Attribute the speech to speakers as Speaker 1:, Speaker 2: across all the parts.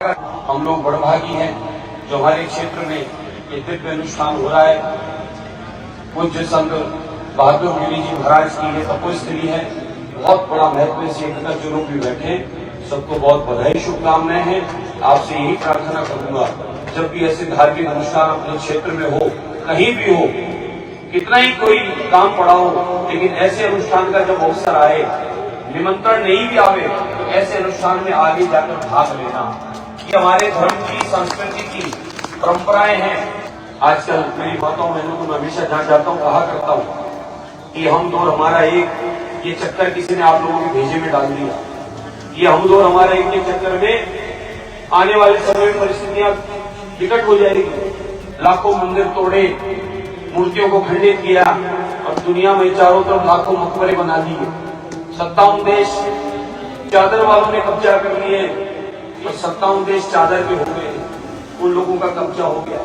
Speaker 1: हम लोग बड़भागी हैं जो हमारे क्षेत्र में ये दिव्य अनुष्ठान हो रहा है। पूज्य संत बहादुर गिरी जी महाराज की ये तपोस्थली है, बहुत बड़ा महत्व है। एकता जो लोग भी बैठे सबको बहुत बधाई शुभकामनाएं हैं। आपसे यही प्रार्थना करूंगा, जब भी ऐसे धार्मिक अनुष्ठान अपने क्षेत्र में हो, कहीं भी हो, कितना ही कोई काम पड़ा हो, लेकिन ऐसे अनुष्ठान का जब अवसर आए, निमंत्रण नहीं भी आवे, तो ऐसे अनुष्ठान में आगे जाकर भाग लेना, ये हमारे धर्म की, संस्कृति की परंपराएं हैं। आजकल मेरी माताओं बहनों को मैं हमेशा जहां जाता हूँ कहा करता हूँ कि हम दो हमारा एक, ये चक्कर किसी ने आप लोगों के भेजे में डाल दिया। ये हम दो हमारा एक के चक्कर में आने वाले समय में परिस्थितियां विकट हो जाएगी। लाखों मंदिर तोड़े, मूर्तियों को खंडित किया और दुनिया में चारों तरफ लाखों मकबरे बना दिए। 57 देश चादर वालों ने कब्जा कर लिए और 57 देश चादर के हो गए, उन लोगों का कब्जा हो गया।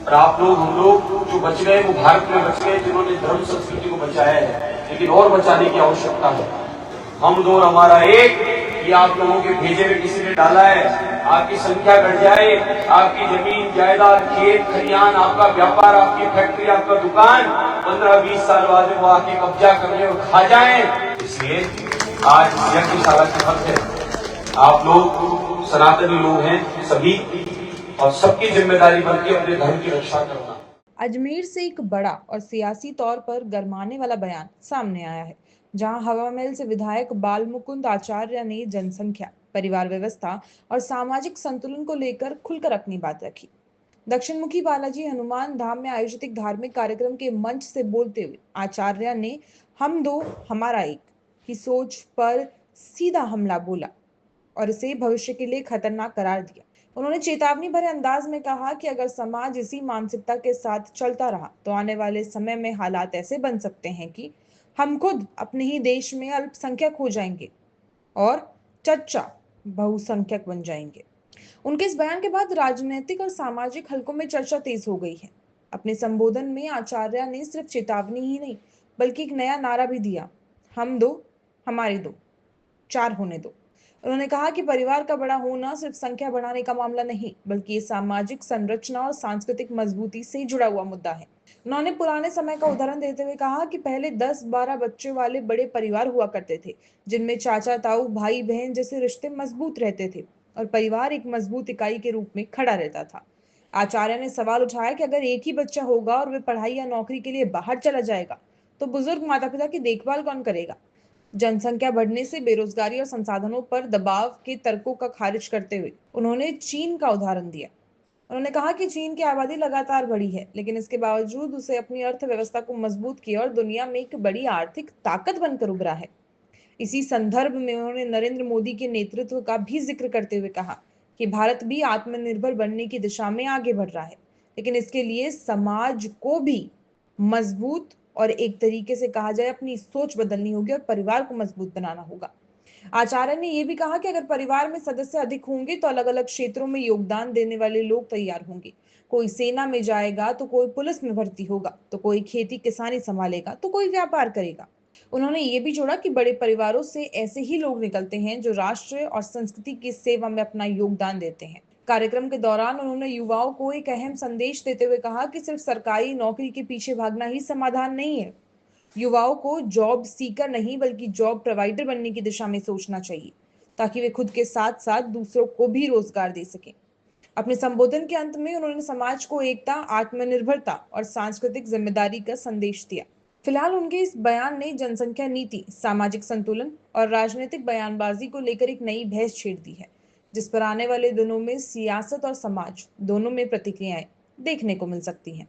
Speaker 1: और आप लोग, हम लोग जो बच गए वो भारत में बच गए, जिन्होंने धर्म संस्कृति को बचाया है, लेकिन और बचाने की आवश्यकता है। हम दो हमारा एक, ये आप लोगों के भेजे में किसी ने डाला है। आपकी संख्या घट जाए, आपकी जमीन जायदाद, खेत खलियान, आपका व्यापार, आपकी फैक्ट्री, आपका दुकान 15-20 साल बाद वो आके कब्जा कर ले और खा जाए। इसलिए आज यज्ञशाला की हक है, आप लोग सनातनी लोग हैं सभी, और सबकी जिम्मेदारी बनती है अपने धर्म की रक्षा करना।
Speaker 2: अजमेर से एक बड़ा और सियासी तौर पर गरमाने वाला बयान सामने आया है, जहां हवामहल से विधायक बालमुकुंद आचार्य ने जनसंख्या, परिवार व्यवस्था और सामाजिक संतुलन को लेकर खुलकर अपनी बात रखी। दक्षिण मुखी बालाजी हनुमान धाम में आयोजित एक धार्मिक कार्यक्रम के मंच से बोलते हुए आचार्य ने हम दो हमारा एक की सोच पर सीधा हमला बोला और इसे भविष्य के लिए खतरनाक करार दिया। उन्होंने चेतावनी भरे अंदाज में कहा कि अगर समाज इसी मानसिकता के साथ चलता रहा तो आने वाले समय में हालात ऐसे बन सकते हैं कि हम खुद अपने ही देश में अल्पसंख्यक हो जाएंगे और चच्चा बहुसंख्यक बन जाएंगे। उनके इस बयान के बाद राजनीतिक और सामाजिक हलकों में चर्चा तेज हो गई है। अपने संबोधन में आचार्य ने सिर्फ चेतावनी ही नहीं बल्कि एक नया नारा भी दिया, हम दो हमारे दो, चार होने दो। उन्होंने कहा कि परिवार का बड़ा होना सिर्फ संख्या बढ़ाने का मामला नहीं, बल्कि ये सामाजिक संरचना और सांस्कृतिक मजबूती से जुड़ा हुआ मुद्दा है। उन्होंने पुराने समय का उदाहरण देते हुए कहा कि पहले 10-12 बच्चों वाले बड़े परिवार हुआ करते थे, जिनमें चाचा ताऊ, भाई बहन जैसे रिश्ते मजबूत रहते थे और परिवार एक मजबूत इकाई के रूप में खड़ा रहता था। आचार्य ने सवाल उठाया कि अगर एक ही बच्चा होगा और वे पढ़ाई या नौकरी के लिए बाहर चला जाएगा, तो बुजुर्ग माता पिता की देखभाल कौन करेगा? जनसंख्या बढ़ने से बेरोजगारी और संसाधनों पर दबाव के तर्कों का खारिज करते हुए उन्होंने चीन का उदाहरण दिया। उन्होंने कहा कि चीन की आबादी लगातार बढ़ी है, लेकिन इसके बावजूद उसे अपनी अर्थव्यवस्था को मजबूत किया और दुनिया में एक बड़ी आर्थिक ताकत बनकर उभरा है। इसी संदर्भ में उन्होंने नरेंद्र मोदी के नेतृत्व का भी जिक्र करते हुए कहा कि भारत भी आत्मनिर्भर बनने की दिशा में आगे बढ़ रहा है, लेकिन इसके लिए समाज को भी मजबूत और एक तरीके से कहा जाए अपनी सोच बदलनी होगी और परिवार को मजबूत बनाना होगा। आचार्य ने यह भी कहा कि अगर परिवार में सदस्य अधिक होंगे तो अलग अलग क्षेत्रों में योगदान देने वाले लोग तैयार होंगे। कोई सेना में जाएगा तो कोई पुलिस में भर्ती होगा, तो कोई खेती किसानी संभालेगा, तो कोई व्यापार करेगा। उन्होंने ये भी जोड़ा कि बड़े परिवारों से ऐसे ही लोग निकलते हैं जो राष्ट्र और संस्कृति की सेवा में अपना योगदान देते हैं। कार्यक्रम के दौरान उन्होंने युवाओं को एक अहम संदेश देते हुए कहा कि सिर्फ सरकारी नौकरी के पीछे भागना ही समाधान नहीं है। युवाओं को जॉब सीकर नहीं बल्कि जॉब प्रोवाइडर बनने की दिशा में सोचना चाहिए, ताकि वे खुद के साथ साथ दूसरों को भी रोजगार दे सकें। अपने संबोधन के अंत में उन्होंने समाज को एकता, आत्मनिर्भरता और सांस्कृतिक जिम्मेदारी का संदेश दिया। फिलहाल उनके इस बयान ने जनसंख्या नीति, सामाजिक संतुलन और राजनीतिक बयानबाजी को लेकर एक नई बहस छेड़ दी है, जिस पर आने वाले दिनों में सियासत और समाज दोनों में प्रतिक्रियाएं देखने को मिल सकती हैं।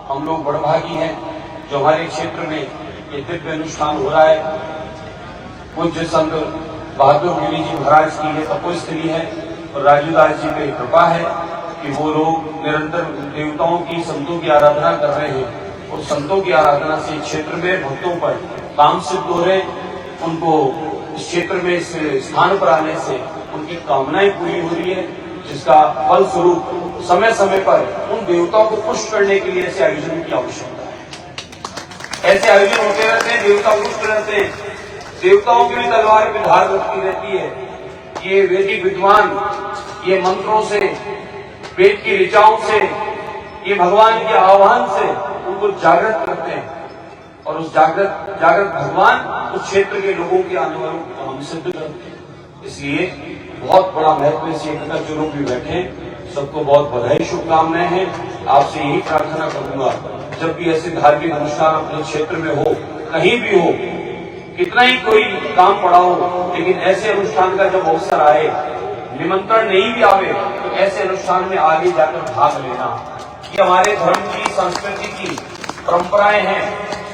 Speaker 1: हम लोग बड़भागी हैं जो हमारे क्षेत्र में ये दिव्य अनुष्ठान हो रहा है। पूज्य संत बहादुर गिरी जी महाराज की ये तपोस्थली है और राजूदास जी पे कृपा है कि वो लोग निरंतर देवताओं की, संतों की आराधना कर रहे हैं और संतों की आराधना से क्षेत्र में भक्तों पर काम सिद्ध हो रहे, उनको इस क्षेत्र में इस स्थान पर आने से उनकी कामनाएं पूरी हो रही है, जिसका फल स्वरूप समय समय पर उन देवताओं को पुष्ट करने के लिए ऐसे आयोजन की आवश्यकता है। ऐसे आयोजन होते रहते हैं, देवता पुष्ट रहते हैं, देवताओं की भी तलवार पे धार रखती रहती है। ये वैदिक विद्वान ये मंत्रों से, वेद की ऋचाओं से, ये भगवान के आह्वान से उनको जागृत करते हैं और उस जागृत भगवान उस क्षेत्र के लोगों के अनुभवों को हम सिद्ध करते हैं। इसलिए बहुत बड़ा महत्व इस एकता जो लोग भी बैठे हैं, सबको बहुत बधाई, शुभकामनाएं हैं। आपसे यही प्रार्थना करूंगा, जब भी ऐसे धार्मिक अनुष्ठान अपने क्षेत्र में हो, कहीं भी हो, कितना ही कोई काम पड़ा हो, लेकिन ऐसे अनुष्ठान का जब अवसर आए, निमंत्रण नहीं भी आवे, तो ऐसे अनुष्ठान में आगे जाकर भाग लेना। ये हमारे धर्म की, संस्कृति की परंपराएं हैं,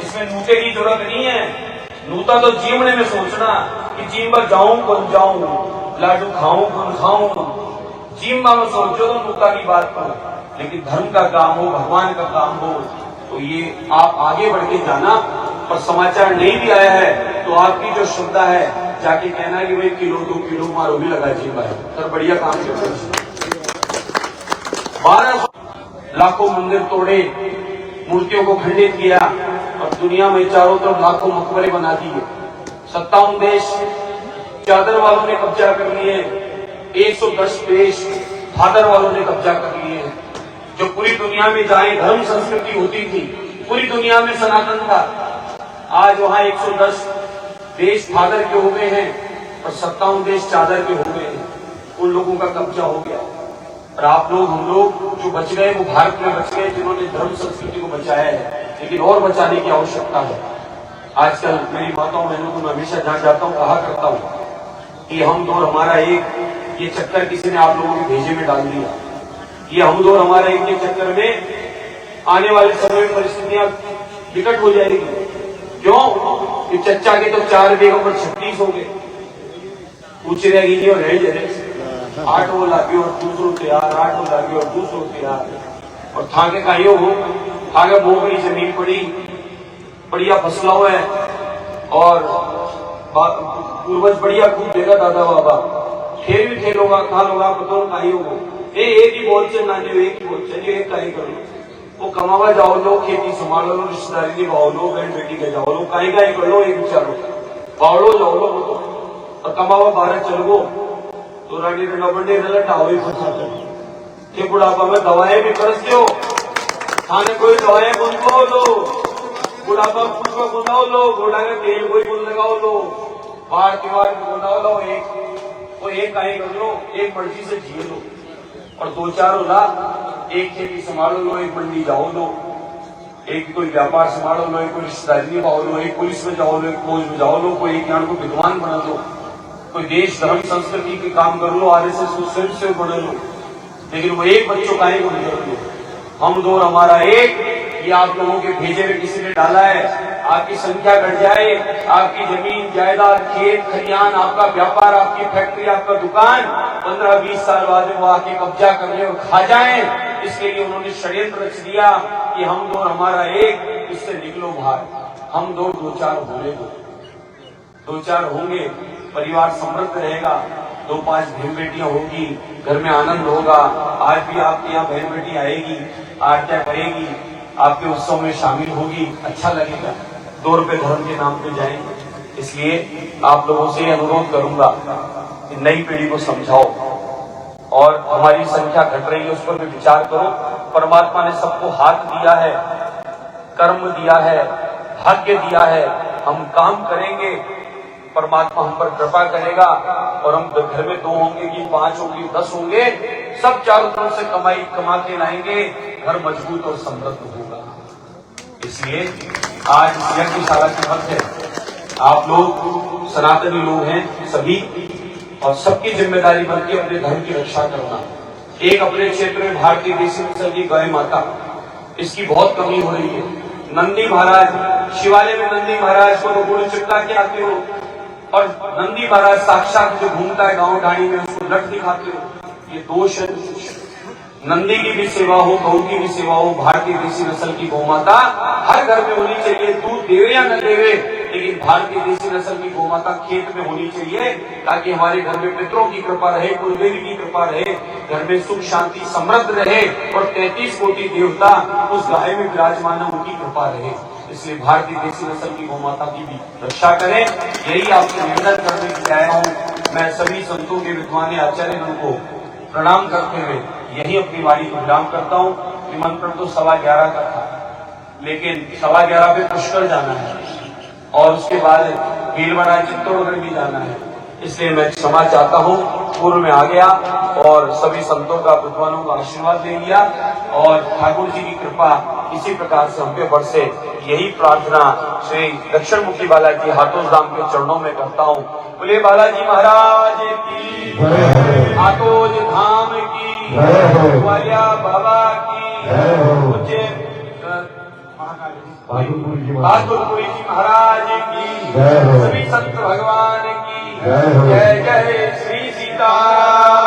Speaker 1: इसमें नूटे की जरूरत नहीं है। नूता तो जीवन में सोचना कि जीवन जाऊं कौन जाऊं, लाडू खाऊं कौन खाऊं, जीवन में सोचो तो नूता की बात करो। लेकिन धर्म का काम हो, भगवान का काम हो, तो ये आप आगे बढ़ के जाना। और समाचार नहीं भी आया है तो आपकी जो श्रद्धा है, जाके कहना कि भाई किलो 2 किलो मारो भी लगा जी भाई, सर बढ़िया काम करते। 12 लाखों मंदिर तोड़े, मूर्तियों को खंडित किया और दुनिया में चारों तरफ लाखों मकबरे बना दिए। 57 देश चादर वालों ने कब्जा कर लिए, 110 देश फादर वालों ने कब्जा कर लिए। जो पूरी दुनिया में जहां धर्म संस्कृति होती थी, पूरी दुनिया में सनातन था, आज वहां 110 देश फादर के हो गए हैं और 57 देश चादर के हो गए हैं। उन लोगों का कब्जा हो गया और आप लोग, हम लोग जो बच गए वो भारत में बच गए, जिन्होंने धर्म संस्कृति को बचाया है। लेकिन और बचाने की आवश्यकता है। आजकल मेरी माताओं बहनों को मैं हमेशा जहां जाता हूं कहा करता हूं कि हम दो हमारा एक, ये चक्कर किसी ने आप लोगों के भेजे में डाल दिया। ये हम दो हमारा एक के चक्कर में आने वाले समय में परिस्थितियां विकट हो जाएगी। क्यों? कि चच्चा के तो 4 बेगों पर 36 हो गए, पूछ रहेगी और रह जाए 8 वो लागे और दूसरों तैयार, 8 वो लागे और दूसरों तैयार। और थाके का यो हो, थाके मोगरी जमीन पड़ी, बढ़िया फसला हुआ है और पूर्वज बढ़िया खूब देगा दादा बाबा, खेल भी खेलोगा, खा लोगा, पतों का ही होगा। एक ही बोल से नाने, एक ही बोल से, एक का ही करो। वो कमावा जाओ लो, खेती संभालो लो, रिश्तेदारी निभाओ लो, बहन बेटी के जाओ लो, काई कर लो, एक विचारो पावड़ो जाओ लो और कमावा 12 चल गो तो रानी डंडा बंडे लटाओ ही फंसा। बुढ़ापा में दवाएं भी करस दो, खाने कोई दवाएं बुंदो लो, बुढ़ापा पुष्प बुंदाओ लो, घोड़ा का तेल कोई बुंद लगाओ लो, बाढ़ त्योहार बुंदाओ लो, एक काई कर लो, एक मर्जी से जिए लो और 2-4 होला, एक खेती संभालो लो, एक मंडी जाओ लो, एक कोई व्यापार संभालो लो, एक कोई रिश्तेदारी निभाओ लो, एक पुलिस में जाओ लो, एक फौज में जाओ लो, कोई एक ज्ञान को विद्वान बना लो, कोई देश धर्म संस्कृति के काम कर लो, आरएसएस को स्वयं से बढ़ लो। लेकिन वो एक बच्चों का ही हम दो हमारा एक, ये आप लोगों के भेजे में किसी ने डाला है। आपकी संख्या घट जाए, आपकी जमीन जायदाद, खेत खलियान, आपका व्यापार, आपकी फैक्ट्री, आपका दुकान 15-20 साल बाद वो आके कब्जा कर ले और खा जाए, इसके लिए उन्होंने षड्यंत्र रच दिया कि हम दो हमारा एक, इससे निकलो बाहर। हम दो 2-4 होने दो, 2-4 होंगे, परिवार समृद्ध रहेगा, 2-5 बहन बेटियां होगी, घर में आनंद होगा। आज भी आपके यहाँ बहन बेटी आएगी, आरत्या करेगी, आपके उत्सव में शामिल होगी, अच्छा लगेगा। 2 रुपए धर्म के नाम पे जाएंगे। इसलिए आप लोगों से अनुरोध करूंगा कि नई पीढ़ी को समझाओ और हमारी संख्या घट रही है उस पर भी विचार करो। परमात्मा ने सबको हाथ दिया है, कर्म दिया है, भाग्य दिया है, हम काम करेंगे, परमात्मा हम पर कृपा करेगा और हम घर में 2 होंगे कि 5 होंगे, 10 होंगे, सब चारों तरफ से कमा के लाएंगे, घर मजबूत और समृद्ध होगा। इसलिए आज यज्ञशाला की वक्त है, आप लोग सनातनी लोग हैं सभी, और सबकी जिम्मेदारी बनती है अपने धर्म की रक्षा करना। एक अपने क्षेत्र में भारतीय देसी नस्ल की गाय माता, इसकी बहुत कमी हो रही है। नंदी महाराज, शिवालय में नंदी महाराज को तो गुड़ चिपका के आते हो और नंदी महाराज साक्षात जो घूमता है गांव ढाणी में उसको लट दिखाते हो, ये दोष है। नंदी की भी सेवा हो, गौ की भी सेवा हो, भारतीय देसी नस्ल की गौ माता हर घर में होनी चाहिए। दूध देवे या न देवे, लेकिन भारतीय देसी नस्ल की गौ माता खेत में होनी चाहिए, ताकि हमारे घर में पितरों की कृपा रहे, कुलदेवी की कृपा रहे, घर में सुख शांति समृद्ध रहे और 33 कोटि देवता उस गाय में विराजमान है, उनकी कृपा रहे। इसलिए भारतीय देसी नस्ल की गौ माता की भी रक्षा करें, यही आपसे निवेदन करने के लिए आया हूँ। मैं सभी संतों के विद्वान आचार्यगण को प्रणाम करते हुए यही अपनी वाणी को विराम करता हूँ। निमंत्रण तो 11:15 का था, लेकिन 11:15 पे पुष्कर जाना है और उसके बाद भीलवाड़ा चित्तौड़गढ़ भी जाना है, इसलिए मैं क्षमा चाहता हूँ। पूर्व में आ गया और सभी संतों का, विद्वानों का आशीर्वाद ले लिया और ठाकुर जी की कृपा इसी प्रकार से हम पे बरसे, यही प्रार्थना श्री दक्षिण मुखी बालाजी हाथोस धाम के चरणों में करता हूँ। बोले बालाजी महाराज की, हाथोस धाम की, ग्वालिया बाबा की, बहादुरपुरी जी महाराज की, सभी संत भगवान की जय। जय श्री सीताराम।